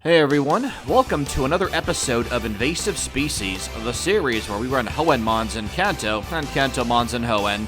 Hey everyone, welcome to another episode of Invasive Species, the series where we run Hoenn mons in Kanto and Kanto mons in Hoenn.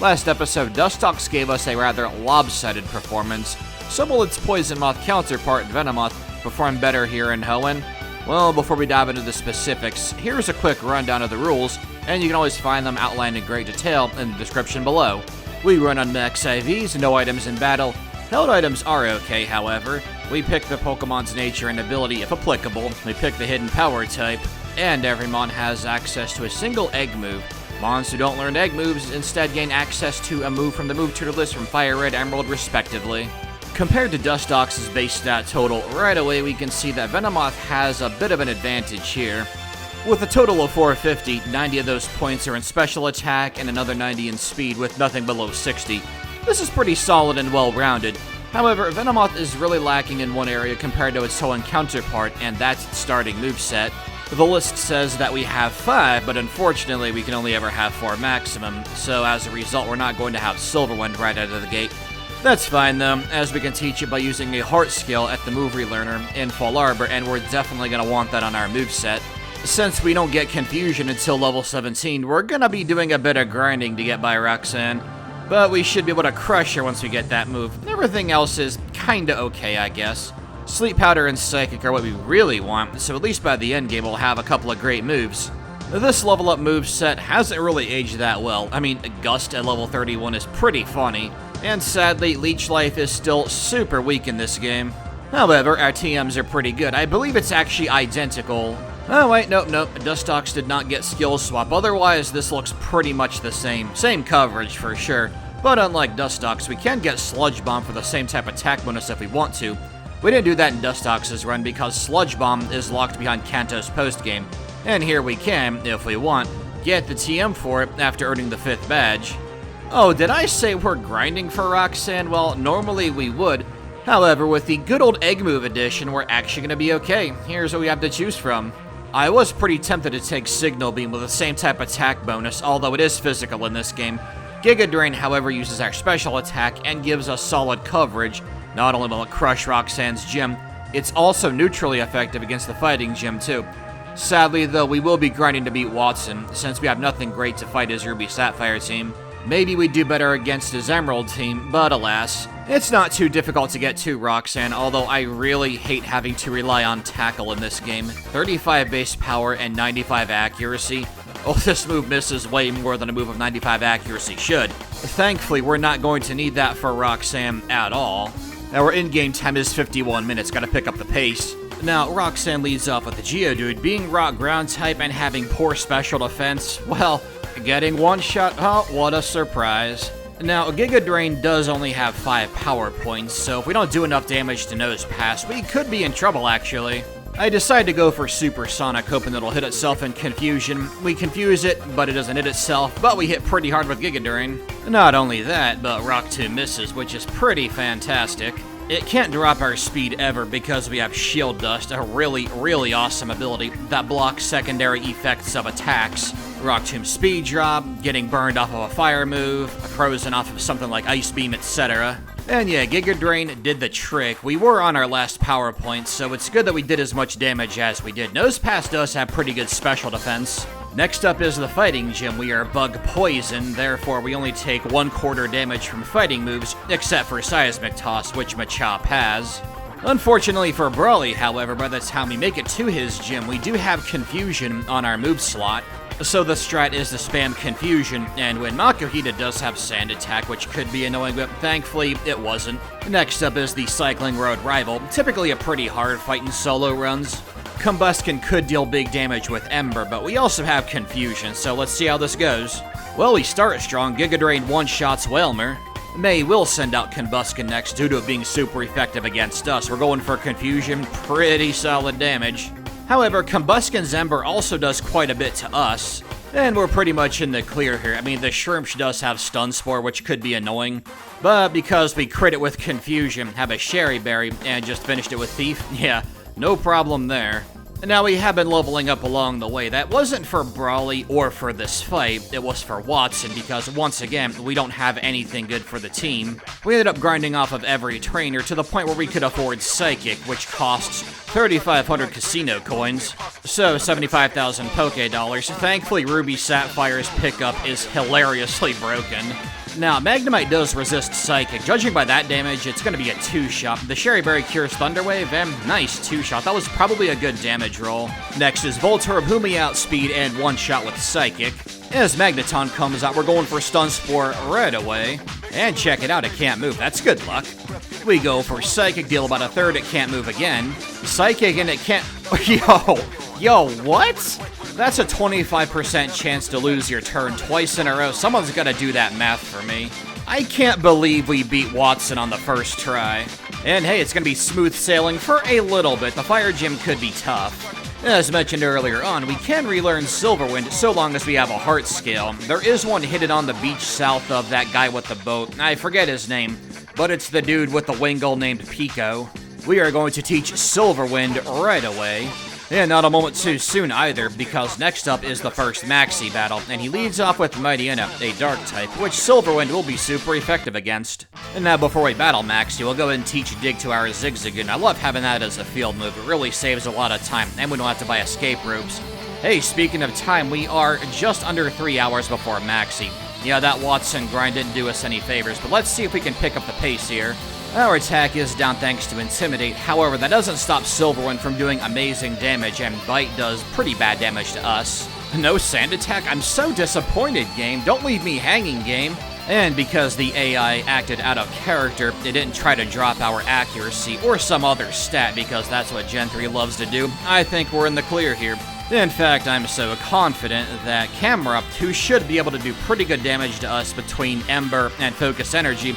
Last episode, Dustox gave us a rather lopsided performance, so will its Poison Moth counterpart, Venomoth, perform better here in Hoenn? Well, before we dive into the specifics, here's a quick rundown of the rules, and you can always find them outlined in great detail in the description below. We run on max IVs, no items in battle. Held items are okay, however. We pick the Pokemon's nature and ability if applicable, we pick the hidden power type, and every Mon has access to a single egg move. Mons who don't learn egg moves instead gain access to a move from the move tutor list from Fire Red, Emerald respectively. Compared to Dustox's base stat total, right away we can see that Venomoth has a bit of an advantage here. With a total of 450, 90 of those points are in special attack and another 90 in speed with nothing below 60. This is pretty solid and well-rounded. However, Venomoth is really lacking in one area compared to its Hoenn counterpart, and that's its starting moveset. The list says that we have 5, but unfortunately we can only ever have 4 maximum, so as a result we're not going to have Silverwind right out of the gate. That's fine though, as we can teach it by using a heart skill at the move relearner in Full Arbor, and we're definitely going to want that on our moveset. Since we don't get Confusion until level 17, we're going to be doing a bit of grinding to get by Roxanne. But we should be able to crush her once we get that move. Everything else is kinda okay, I guess. Sleep Powder and Psychic are what we really want, so at least by the end game we'll have a couple of great moves. This level up moveset hasn't really aged that well. I mean, Gust at level 31 is pretty funny, and sadly, Leech Life is still super weak in this game. However, our TMs are pretty good. I believe it's actually identical. Oh wait, nope. Dustox did not get skill swap, otherwise this looks pretty much the same. Same coverage for sure, but unlike Dustox, we can get Sludge Bomb for the same type of attack bonus if we want to. We didn't do that in Dustox's run because Sludge Bomb is locked behind Kanto's post-game, and here we can, if we want, get the TM for it after earning the 5th badge. Oh, did I say we're grinding for Roxanne? Well, normally we would. However, with the good old Egg Move edition, we're actually going to be okay. Here's what we have to choose from. I was pretty tempted to take Signal Beam with the same type of attack bonus, although it is physical in this game. Giga Drain, however, uses our special attack and gives us solid coverage. Not only will it crush Roxanne's gym, it's also neutrally effective against the fighting gym too. Sadly though, we will be grinding to beat Watson, since we have nothing great to fight his Ruby Sapphire team. Maybe we'd do better against his Emerald team, but alas. It's not too difficult to get to Roxanne, although I really hate having to rely on Tackle in this game. 35 base power and 95 accuracy. Oh, this move misses way more than a move of 95 accuracy should. Thankfully, we're not going to need that for Roxanne at all. Our in-game time is 51 minutes, gotta pick up the pace. Now, Roxanne leads off with the Geodude. Being rock ground type and having poor special defense, well, getting one shot, oh, what a surprise. Now, Giga Drain does only have 5 power points, so if we don't do enough damage to Nose Pass, we could be in trouble actually. I decide to go for Supersonic, hoping it'll hit itself in Confusion. We confuse it, but it doesn't hit itself, but we hit pretty hard with Giga Drain. Not only that, but Rock 2 misses, which is pretty fantastic. It can't drop our speed ever because we have Shield Dust, a really awesome ability that blocks secondary effects of attacks. Rock Tomb speed drop, getting burned off of a fire move, frozen off of something like Ice Beam, etc. And yeah, Giga Drain did the trick. We were on our last power point, so it's good that we did as much damage as we did. Nose Pass does have pretty good special defense. Next up is the fighting gym. We are Bug Poison, therefore we only take 1/4 damage from fighting moves, except for Seismic Toss, which Machop has. Unfortunately for Brawly, however, by the time we make it to his gym, we do have Confusion on our move slot. So the strat is to spam Confusion, and when Makuhita does have Sand Attack, which could be annoying, but thankfully it wasn't. Next up is the Cycling Road Rival, typically a pretty hard fight in solo runs. Combuskin could deal big damage with Ember, but we also have Confusion, so let's see how this goes. Well, we start strong. Giga Drain one-shots Whalmer. May will send out Combuskin next due to it being super effective against us. We're going for Confusion, pretty solid damage. However, Combuskin's Ember also does quite a bit to us, and we're pretty much in the clear here. I mean, the Shrimp does have Stun Spore, which could be annoying, but because we crit it with Confusion, have a Sherry Berry, and just finished it with Thief, yeah, no problem there. Now, we have been leveling up along the way. That wasn't for Brawly or for this fight, it was for Watson, because once again, we don't have anything good for the team. We ended up grinding off of every trainer to the point where we could afford Psychic, which costs 3,500 casino coins, so 75,000 Poke Dollars. Thankfully, Ruby Sapphire's pickup is hilariously broken. Now, Magnemite does resist Psychic. Judging by that damage, it's going to be a 2-shot. The Sherry Berry cures Thunder Wave, and nice 2-shot. That was probably a good damage roll. Next is Voltorb, whom we outspeed and 1-shot with Psychic. As Magneton comes out, we're going for Stun Spore right away. And check it out, it can't move. That's good luck. We go for Psychic, deal about a third, it can't move again. Psychic, and it can't... Yo, what? That's a 25% chance to lose your turn twice in a row. Someone's gotta do that math for me. I can't believe we beat Watson on the first try. And hey, it's gonna be smooth sailing for a little bit. The Fire Gym could be tough. As mentioned earlier on, we can relearn Silverwind so long as we have a heart scale. There is one hidden on the beach south of that guy with the boat. I forget his name, but it's the dude with the Wingull named Pico. We are going to teach Silverwind right away. And not a moment too soon either, because next up is the first Maxi battle, and he leads off with Mightyena, a Dark type, which Silverwind will be super effective against. And now before we battle Maxi, we'll go ahead and teach Dig to our Zigzagoon. I love having that as a field move, it really saves a lot of time, and we don't have to buy escape routes. Hey, speaking of time, we are just under 3 hours before Maxi. Yeah, that Watson grind didn't do us any favors, but let's see if we can pick up the pace here. Our attack is down thanks to Intimidate, however, that doesn't stop Silverwind from doing amazing damage, and Bite does pretty bad damage to us. No Sand Attack? I'm so disappointed, game. Don't leave me hanging, game. And because the AI acted out of character, it didn't try to drop our accuracy or some other stat, because that's what Gen 3 loves to do. I think we're in the clear here. In fact, I'm so confident that Camerupt, who should be able to do pretty good damage to us between Ember and Focus Energy,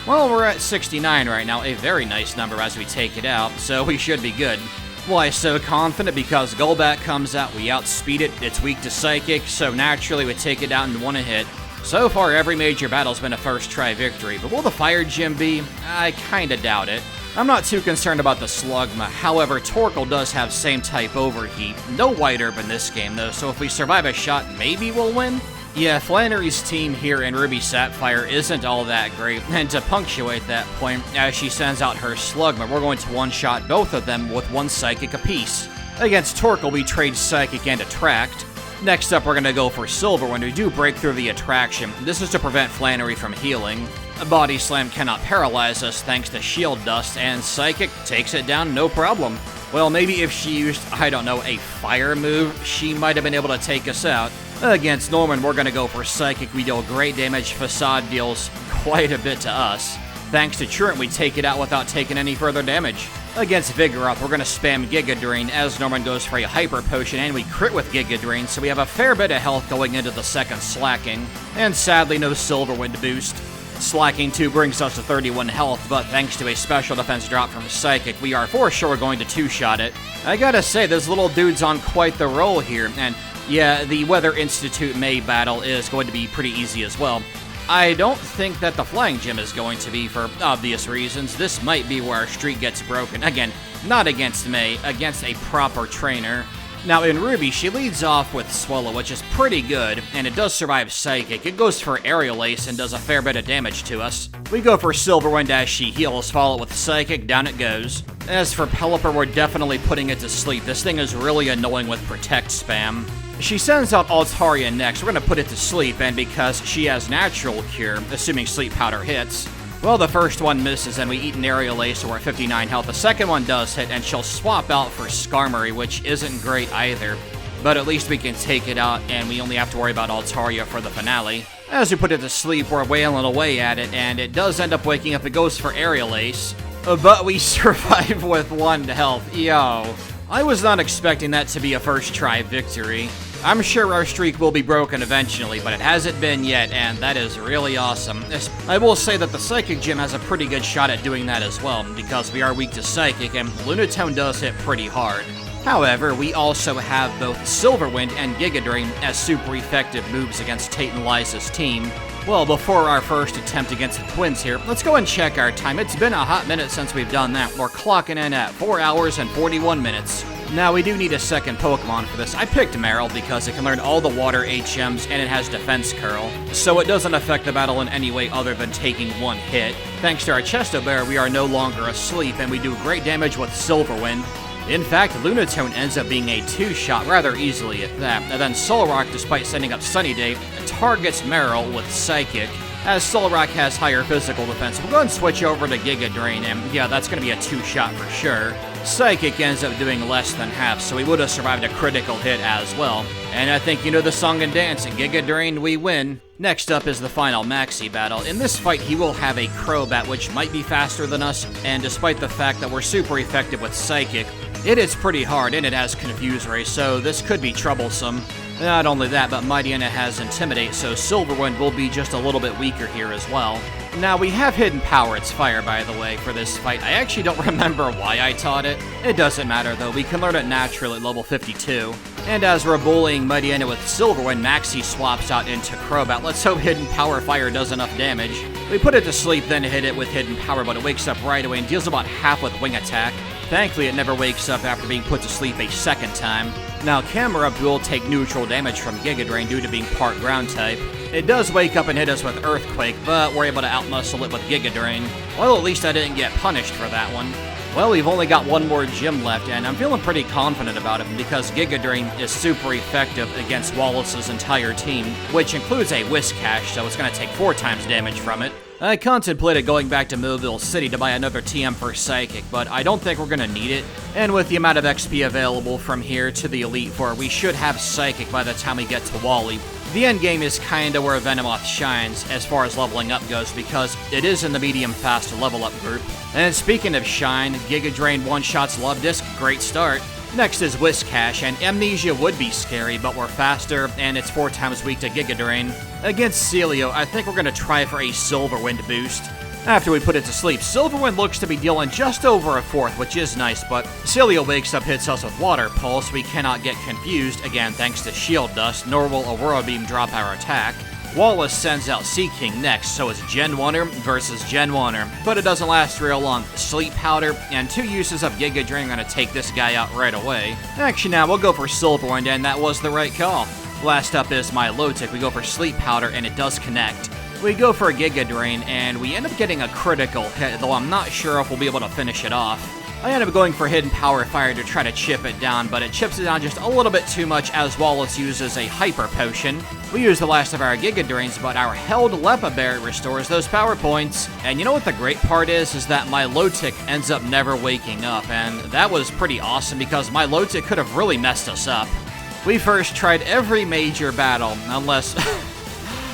well, we're at 69 right now, a very nice number as we take it out, so we should be good. Why so confident? Because Golbat comes out, we outspeed it, it's weak to Psychic, so naturally we take it out in one hit. So far, every major battle's been a first try victory, but will the Fire Gym be? I kinda doubt it. I'm not too concerned about the Slugma, however, Torkoal does have same type Overheat. No White Herb in this game though, so if we survive a shot, maybe we'll win? Yeah, Flannery's team here in Ruby Sapphire isn't all that great, and to punctuate that point, as she sends out her Slugma, we're going to one-shot both of them with one Psychic apiece. Against Torkoal, we trade Psychic and Attract. Next up, we're going to go for Silverwind, who do break through the Attraction. This is to prevent Flannery from healing. A Body Slam cannot paralyze us thanks to Shield Dust, and Psychic takes it down no problem. Well, maybe if she used, I don't know, a fire move, she might have been able to take us out. Against Norman, we're going to go for Psychic. We deal great damage. Facade deals quite a bit to us. Thanks to Truant, we take it out without taking any further damage. Against Vigoroth, we're going to spam Giga Drain as Norman goes for a Hyper Potion, and we crit with Giga Drain, so we have a fair bit of health going into the second Slacking. And sadly, no Silverwind boost. Slacking 2 brings us to 31 health, but thanks to a special defense drop from Psychic, we are for sure going to 2-shot it. I gotta say, this little dude's on quite the roll here, and yeah, the Weather Institute May battle is going to be pretty easy as well. I don't think that the Flying Gym is going to be, for obvious reasons. This might be where our streak gets broken. Again, not against May, against a proper trainer. Now in Ruby, she leads off with Swallow, which is pretty good, and it does survive Psychic. It goes for Aerial Ace and does a fair bit of damage to us. We go for Silverwind as she heals, follow it with Psychic, down it goes. As for Pelipper, we're definitely putting it to sleep. This thing is really annoying with Protect spam. She sends out Altaria next. We're going to put it to sleep, and because she has Natural Cure, assuming Sleep Powder hits, well, the first one misses, and we eat an Aerial Ace, so we're at 59 health. The second one does hit, and she'll swap out for Skarmory, which isn't great either. But at least we can take it out, and we only have to worry about Altaria for the finale. As we put it to sleep, we're wailing away at it, and it does end up waking up. It goes for Aerial Ace, but we survive with 1 health. Yo, I was not expecting that to be a first try victory. I'm sure our streak will be broken eventually, but it hasn't been yet, and that is really awesome. I will say that the Psychic Gym has a pretty good shot at doing that as well, because we are weak to Psychic, and Lunatone does hit pretty hard. However, we also have both Silverwind and Giga Drain as super effective moves against Tate and Liza's team. Well, before our first attempt against the twins here, let's go and check our time. It's been a hot minute since we've done that. We're clocking in at 4 hours and 41 minutes. Now, we do need a second Pokemon for this. I picked Meryl because it can learn all the water HMs and it has Defense Curl, so it doesn't affect the battle in any way other than taking one hit. Thanks to our Chesto Bear, we are no longer asleep, and we do great damage with Silverwind. In fact, Lunatone ends up being a 2-shot rather easily at that, and then Solrock, despite setting up Sunny Day, targets Meryl with Psychic. As Solrock has higher physical defense, we'll go and switch over to Giga Drain, and yeah, that's going to be a 2-shot for sure. Psychic ends up doing less than half, so he would have survived a critical hit as well. And I think you know the song and dance, Giga Drain, we win. Next up is the final Maxi battle. In this fight, he will have a Crobat, which might be faster than us, and despite the fact that we're super effective with Psychic, it is pretty hard, and it has Confuse Ray, so this could be troublesome. Not only that, but Mightyena has Intimidate, so Silverwind will be just a little bit weaker here as well. Now, we have Hidden Power, it's Fire by the way, for this fight. I actually don't remember why I taught it. It doesn't matter though, we can learn it naturally at level 52. And as we're bullying Mightyena with Silverwind, Maxi swaps out into Crobat. Let's hope Hidden Power Fire does enough damage. We put it to sleep, then hit it with Hidden Power, but it wakes up right away and deals about half with Wing Attack. Thankfully, it never wakes up after being put to sleep a second time. Now, Camerupt will take neutral damage from Giga Drain due to being part ground type. It does wake up and hit us with Earthquake, but we're able to outmuscle it with Giga Drain. Well, at least I didn't get punished for that one. Well, we've only got one more gym left, and I'm feeling pretty confident about it because Giga Drain is super effective against Wallace's entire team, which includes a Whiscash, so it's going to take 4 times damage from it. I contemplated going back to Mobile City to buy another TM for Psychic, but I don't think we're going to need it. And with the amount of XP available from here to the Elite Four, we should have Psychic by the time we get to Wally. The endgame is kinda where Venomoth shines as far as leveling up goes because it is in the medium-fast level up group. And speaking of shine, Giga Drain one-shots Love Disc, great start. Next is Whiscash, and Amnesia would be scary, but we're faster, and it's 4 times weak to Giga Drain. Against Celio, I think we're going to try for a Silverwind boost. After we put it to sleep, Silverwind looks to be dealing just over a 4th, which is nice, but Celio wakes up, hits us with Water Pulse, we cannot get confused, again thanks to Shield Dust, nor will Aurora Beam drop our attack. Wallace sends out Seaking next, so it's Gen 1er versus Gen 1er, but it doesn't last real long. Sleep Powder and 2 uses of Giga Drain are going to take this guy out right away. Actually, now we'll go for Silverwind, and that was the right call. Last up is Milotic. We go for Sleep Powder, and it does connect. We go for Giga Drain, and we end up getting a critical hit, though I'm not sure if we'll be able to finish it off. I end up going for Hidden Power Fire to try to chip it down, but it chips it down just a little bit too much as Wallace uses a Hyper Potion. We use the last of our Giga Drains, but our held Lepa Berry restores those power points. And you know what the great part is that Milotic ends up never waking up, and that was pretty awesome because Milotic could have really messed us up. We first tried every major battle, unless...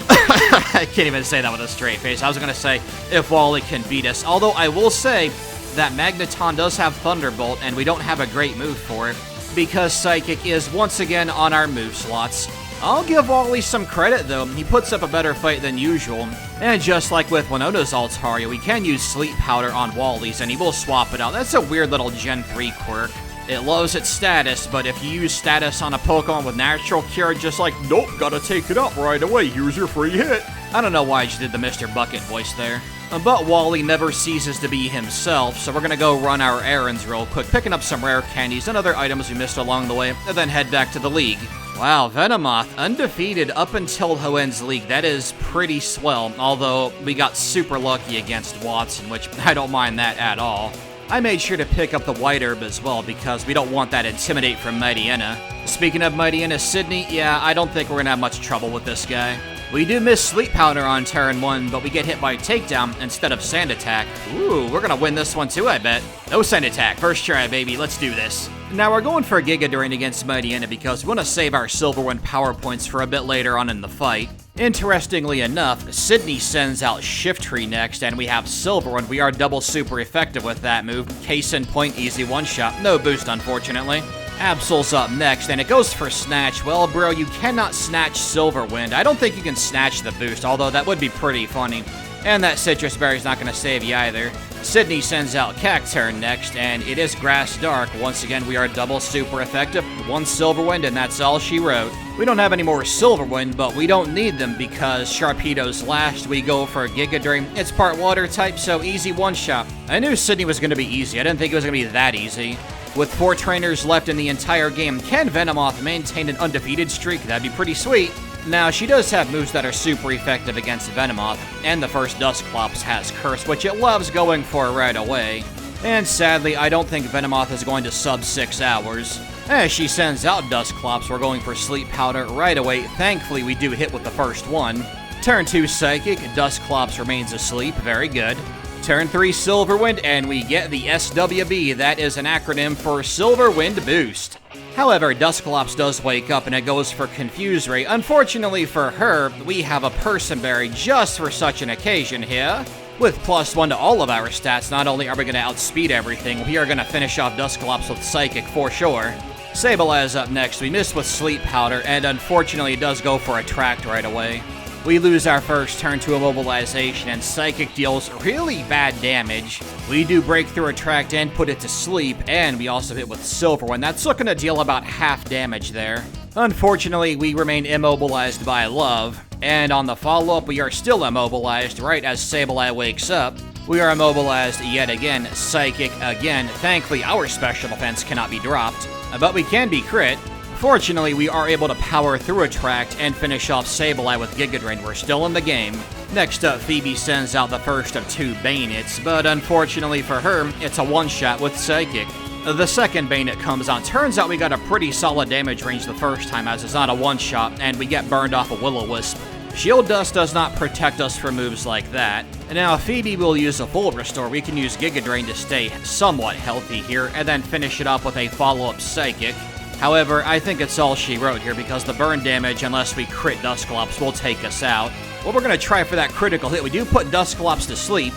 I can't even say that with a straight face. I was going to say, if Wally can beat us, although I will say that Magneton does have Thunderbolt, and we don't have a great move for it, because Psychic is once again on our move slots. I'll give Wally some credit though, he puts up a better fight than usual. And just like with Winona's Altaria, we can use Sleep Powder on Wally's, and he will swap it out. That's a weird little Gen 3 quirk. It loves its status, but if you use status on a Pokemon with Natural Cure, just like, nope, gotta take it up right away, here's your free hit. I don't know why I just did the Mr. Bucket voice there. But Wally never ceases to be himself, so we're gonna go run our errands real quick, picking up some rare candies and other items we missed along the way, and then head back to the league. Wow, Venomoth, undefeated up until Hoenn's league. That is pretty swell, although we got super lucky against Watson, which I don't mind that at all. I made sure to pick up the White Herb as well, because we don't want that Intimidate from Mightyena. Speaking of Mightyena, Sydney, yeah, I don't think we're gonna have much trouble with this guy. We do miss Sleep Powder on Terran 1, but we get hit by Takedown instead of Sand Attack. Ooh, we're gonna win this one too, I bet. No Sand Attack, first try, baby, let's do this. Now we're going for Giga Drain against Mightyena because we want to save our Silverwind power points for a bit later on in the fight. Interestingly enough, Sydney sends out Shiftry next, and we have Silverwind. We are double super effective with that move. Case in point, easy one-shot. No boost, unfortunately. Absol's up next, and it goes for Snatch. Well, bro, you cannot Snatch Silverwind. I don't think you can Snatch the boost, although that would be pretty funny. And that Citrus Berry's not going to save you either. Sydney sends out Cacturn next, and it is Grass Dark. Once again, we are double super effective, 1 Silver Wind, and that's all she wrote. We don't have any more Silver Wind, but we don't need them because Sharpedo's last. We go for Giga Drain. It's part water type, so easy one-shot. I knew Sydney was going to be easy. I didn't think it was going to be that easy. With 4 trainers left in the entire game, can Venomoth maintain an undefeated streak? That'd be pretty sweet. Now, she does have moves that are super effective against Venomoth, and the first Dusclops has Curse, which it loves going for right away. And sadly, I don't think Venomoth is going to sub 6 hours. As she sends out Dusclops, we're going for Sleep Powder right away. Thankfully, we do hit with the first one. Turn 2 Psychic, Dusclops remains asleep, very good. Turn 3 Silver Wind, and we get the SWB. That is an acronym for Silver Wind Boost. However, Dusclops does wake up and it goes for Confuse Ray. Unfortunately for her, we have a Person Berry just for such an occasion here. With +1 to all of our stats, not only are we going to outspeed everything, we are going to finish off Dusclops with Psychic for sure. Sableye up next. We miss with Sleep Powder, and unfortunately it does go for Attract right away. We lose our first turn to Immobilization, and Psychic deals really bad damage. We do break through Attract and put it to sleep, and we also hit with Silver Wind. That's looking to deal about half damage there. Unfortunately, we remain immobilized by Love, and on the follow-up, we are still immobilized right as Sableye wakes up. We are immobilized yet again, Psychic again. Thankfully, our special defense cannot be dropped, but we can be crit. Fortunately, we are able to power through Attract and finish off Sableye with Giga Drain. We're still in the game. Next up, Phoebe sends out the first of 2 Bayonets, but unfortunately for her, it's a one-shot with Psychic. The second Bayonet comes on. Turns out we got a pretty solid damage range the first time, as it's not a one-shot, and we get burned off a Will-O-Wisp. Shield Dust does not protect us from moves like that. And now if Phoebe will use a full restore, we can use Giga Drain to stay somewhat healthy here, and then finish it up with a follow-up Psychic. However, I think it's all she wrote here because the burn damage, unless we crit Dusclops, will take us out. Well, we're going to try for that critical hit. We do put Dusclops to sleep.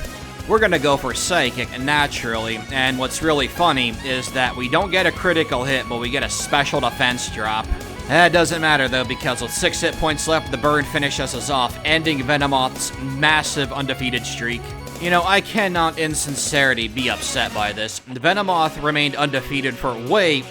We're going to go for Psychic naturally, and what's really funny is that we don't get a critical hit, but we get a special defense drop. That doesn't matter though, because with 6 hit points left, the burn finishes us off, ending Venomoth's massive undefeated streak. You know, I cannot in sincerity be upset by this. Venomoth remained undefeated for way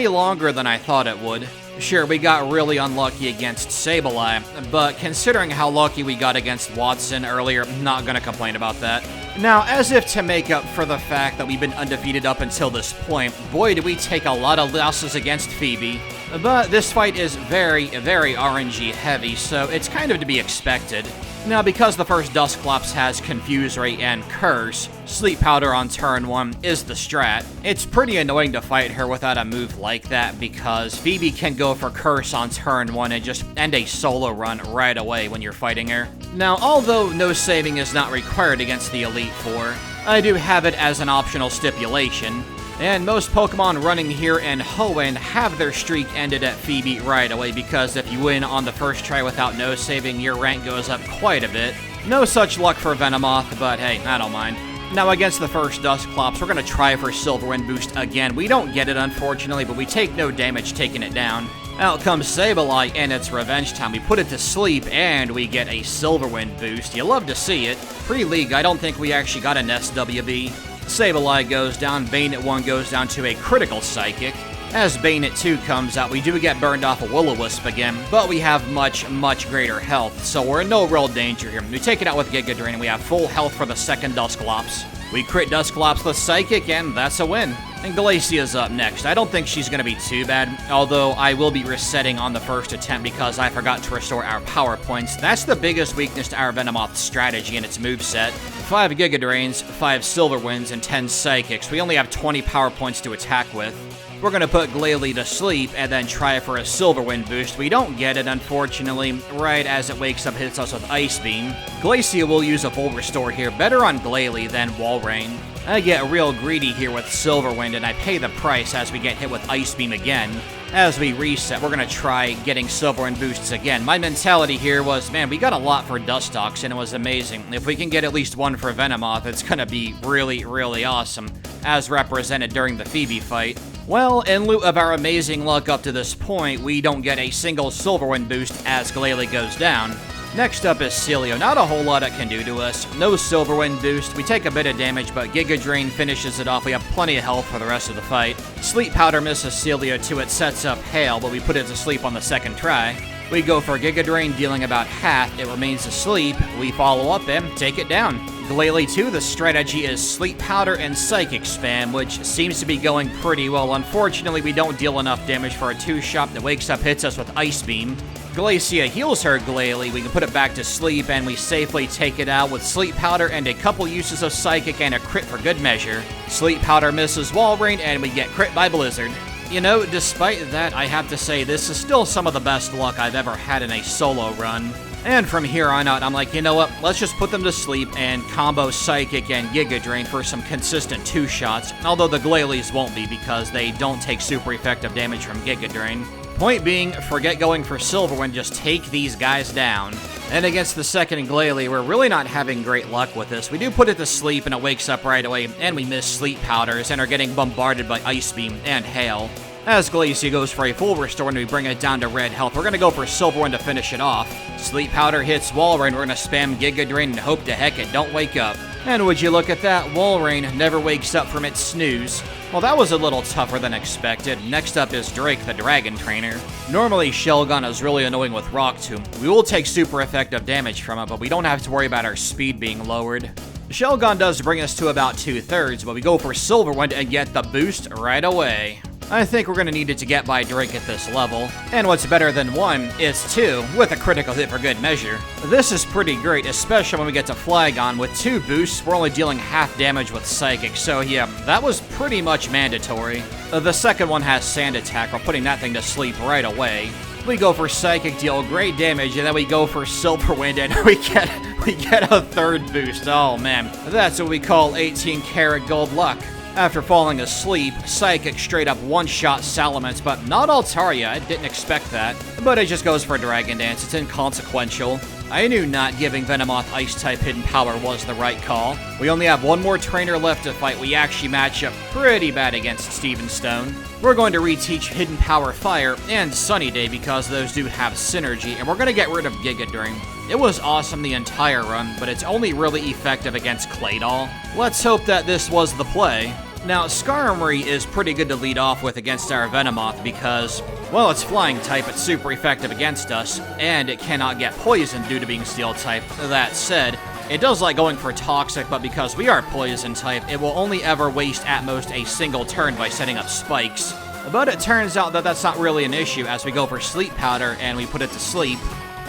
longer than I thought it would. Sure, we got really unlucky against Sableye, but considering how lucky we got against Watson earlier, not gonna complain about that. Now, as if to make up for the fact that we've been undefeated up until this point, boy did we take a lot of losses against Phoebe. But this fight is very RNG heavy, so it's kind of to be expected. Now, because the first Dusclops has Confuse Ray and Curse, Sleep Powder on turn 1 is the strat. It's pretty annoying to fight her without a move like that because Phoebe can go for Curse on turn 1 and just end a solo run right away when you're fighting her. Now, although no saving is not required against the Elite Four, I do have it as an optional stipulation. And most Pokemon running here in Hoenn have their streak ended at Phoebe right away because if you win on the first try without no saving, your rank goes up quite a bit. No such luck for Venomoth, but hey, I don't mind. Now against the first Dusclops, we're going to try for Silver Wind Boost again. We don't get it unfortunately, but we take no damage taking it down. Out comes Sableye and it's revenge time. We put it to sleep and we get a Silver Wind Boost. You love to see it. Pre-League, I don't think we actually got an SWB. Sableye goes down, Bayonet 1 goes down to a critical Psychic. As Bayonet 2 comes out, we do get burned off a Will-O-Wisp again, but we have much greater health, so we're in no real danger here. We take it out with Giga Drain, and we have full health for the second Dusclops. We crit Dusclops with Psychic, and that's a win. And Glacia's up next. I don't think she's going to be too bad, although I will be resetting on the first attempt because I forgot to restore our power points. That's the biggest weakness to our Venomoth strategy and its moveset. 5 Giga Drains, 5 Silver Winds, and 10 Psychics. We only have 20 power points to attack with. We're going to put Glalie to sleep and then try for a Silver Wind boost. We don't get it, unfortunately. Right as it wakes up, hits us with Ice Beam. Glacia will use a full restore here. Better on Glalie than Walrein. I get real greedy here with Silver Wind, and I pay the price as we get hit with Ice Beam again. As we reset, we're going to try getting Silver Wind boosts again. My mentality here was, man, we got a lot for Dustox, and it was amazing. If we can get at least one for Venomoth, it's going to be really awesome, as represented during the Phoebe fight. Well, in lieu of our amazing luck up to this point, we don't get a single Silver Wind boost as Glalie goes down. Next up is Celio. Not a whole lot it can do to us. No Silver Wind boost. We take a bit of damage, but Giga Drain finishes it off. We have plenty of health for the rest of the fight. Sleep Powder misses Celio too. It sets up Hail, but we put it to sleep on the second try. We go for Giga Drain, dealing about half. It remains asleep. We follow up and take it down. Glalie 2, the strategy is Sleep Powder and Psychic Spam, which seems to be going pretty well. Unfortunately, we don't deal enough damage for a 2-shot that wakes up, hits us with Ice Beam. Glacia heals her Glalie, we can put it back to sleep, and we safely take it out with Sleep Powder and a couple uses of Psychic and a crit for good measure. Sleep Powder misses Walrein, and we get crit by Blizzard. You know, despite that, I have to say this is still some of the best luck I've ever had in a solo run. And from here on out, I'm like, you know what, let's just put them to sleep and combo Psychic and Giga Drain for some consistent 2-shots, although the Glalies won't be because they don't take super effective damage from Giga Drain. Point being, forget going for Silverwind, just take these guys down. And against the second Glalie, we're really not having great luck with this. We do put it to sleep and it wakes up right away, and we miss Sleep Powders and are getting bombarded by Ice Beam and Hail. As Glacia goes for a full restore and we bring it down to red health, we're going to go for Silverwind to finish it off. Sleep Powder hits Walrein, we're going to spam Giga Drain and hope to heck it don't wake up. And would you look at that, Walrein never wakes up from its snooze. Well, that was a little tougher than expected. Next up is Drake, the Dragon Trainer. Normally, Shelgon is really annoying with Rock Tomb. We will take super effective damage from it, but we don't have to worry about our speed being lowered. Shelgon does bring us to about 2/3, but we go for Silverwind and get the boost right away. I think we're going to need it to get by Drake at this level. And what's better than 1 is 2, with a critical hit for good measure. This is pretty great, especially when we get to Flygon. With 2 boosts, we're only dealing half damage with Psychic, so yeah, that was pretty much mandatory. The second one has Sand Attack, we're putting that thing to sleep right away. We go for Psychic, deal great damage, and then we go for Silver Wind, and we get a 3rd boost. Oh man, that's what we call 18 karat gold luck. After falling asleep, Psychic straight up one-shot Salamence, but not Altaria. I didn't expect that. But it just goes for Dragon Dance. It's inconsequential. I knew not giving Venomoth Ice-type Hidden Power was the right call. We only have one more trainer left to fight. We actually match up pretty bad against Steven Stone. We're going to reteach Hidden Power Fire and Sunny Day because those do have synergy, and we're going to get rid of Giga Drain. It was awesome the entire run, but it's only really effective against Claydol. Let's hope that this was the play. Now, Skarmory is pretty good to lead off with against our Venomoth because, well, it's flying type, it's super effective against us, and it cannot get poisoned due to being steel type. That said, it does like going for Toxic, but because we are poison type, it will only ever waste at most a single turn by setting up spikes. But it turns out that that's not really an issue as we go for Sleep Powder and we put it to sleep.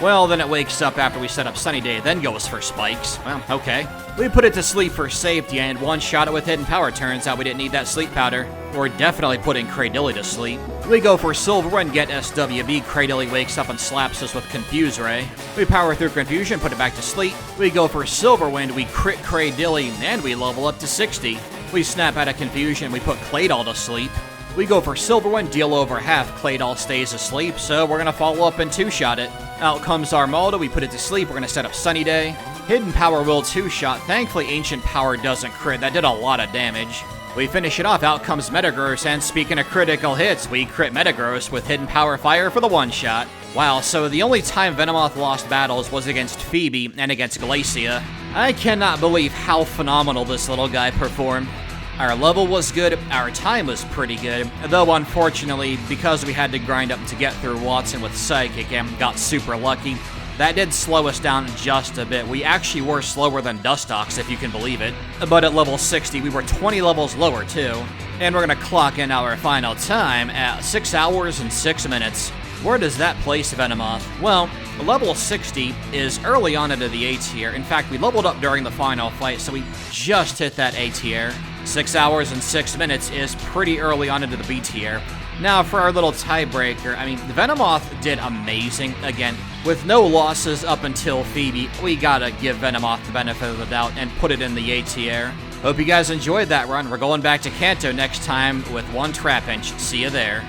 Well, then it wakes up after we set up Sunny Day, then goes for spikes. Well, okay. We put it to sleep for safety and one-shot it with Hidden Power. Turns out we didn't need that Sleep Powder. We're definitely putting Cradilly to sleep. We go for Silver and get SWB. Cradilly wakes up and slaps us with Confuse Ray. We power through Confusion, put it back to sleep. We go for Silverwind, we crit Cradilly, and we level up to 60. We snap out of Confusion, we put Claydol to sleep. We go for Silverwind, deal over half, Claydol stays asleep, so we're going to follow up and 2-shot it. Out comes Armaldo, we put it to sleep, we're going to set up Sunny Day. Hidden Power will 2-shot, thankfully Ancient Power doesn't crit, that did a lot of damage. We finish it off, out comes Metagross, and speaking of critical hits, we crit Metagross with Hidden Power Fire for the 1-shot. Wow, so the only time Venomoth lost battles was against Phoebe and against Glacia. I cannot believe how phenomenal this little guy performed. Our level was good, our time was pretty good, though unfortunately, because we had to grind up to get through Watson with Psychic and got super lucky, that did slow us down just a bit. We actually were slower than Dustox, if you can believe it. But at level 60, we were 20 levels lower too. And we're gonna clock in our final time at 6 hours and 6 minutes. Where does that place Venomoth? Well, level 60 is early on into the A tier. In fact, we leveled up during the final fight, so we just hit that A tier. 6 hours and 6 minutes is pretty early on into the B tier. Now, for our little tiebreaker, I mean, Venomoth did amazing. Again, with no losses up until Phoebe, we gotta give Venomoth the benefit of the doubt and put it in the A tier. Hope you guys enjoyed that run. We're going back to Kanto next time with one Trapinch. See you there.